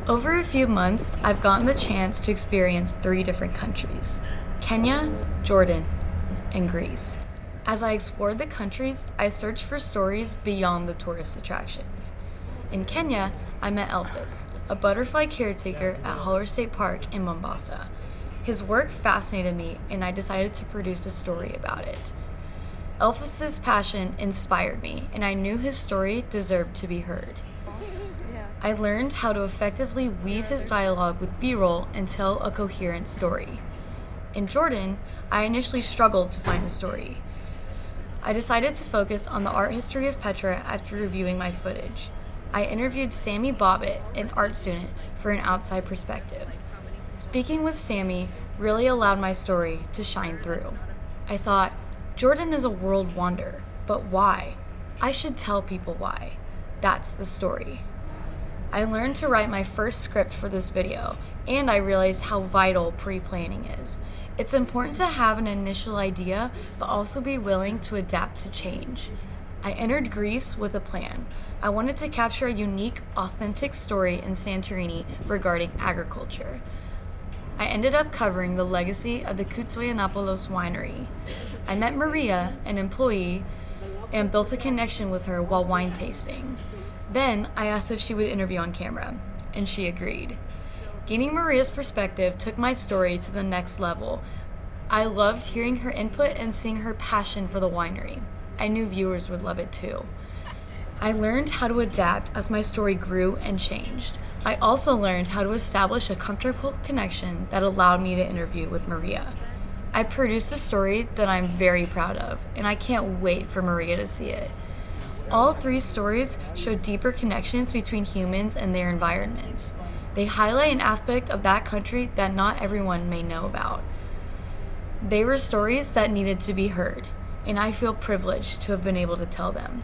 Over a few months, I've gotten the chance to experience 3 different countries: Kenya, Jordan, and Greece. As I explored the countries, I searched for stories beyond the tourist attractions. In Kenya, I met Elphys, a butterfly caretaker at Holler State Park in Mombasa. His work fascinated me, and I decided to produce a story about it. Elphys's passion inspired me, and I knew his story deserved to be heard. I learned how to effectively weave his dialogue with B-roll and tell a coherent story. In Jordan, I initially struggled to find a story. I decided to focus on the art history of Petra after reviewing my footage. I interviewed Sammy Bobbitt, an art student, for an outside perspective. Speaking with Sammy really allowed my story to shine through. I thought, Jordan is a world wonder, but why? I should tell people why. That's the story. I learned to write my first script for this video, and I realized how vital pre-planning is. It's important to have an initial idea, but also be willing to adapt to change. I entered Greece with a plan. I wanted to capture a unique, authentic story in Santorini regarding agriculture. I ended up covering the legacy of the Kutsoyanopoulos winery. I met Maria, an employee, and built a connection with her while wine tasting. Then I asked if she would interview on camera, and she agreed. Gaining Maria's perspective took my story to the next level. I loved hearing her input and seeing her passion for the winery. I knew viewers would love it too. I learned how to adapt as my story grew and changed. I also learned how to establish a comfortable connection that allowed me to interview with Maria. I produced a story that I'm very proud of, and I can't wait for Maria to see it. All 3 stories show deeper connections between humans and their environments. They highlight an aspect of that country that not everyone may know about. They were stories that needed to be heard, and I feel privileged to have been able to tell them.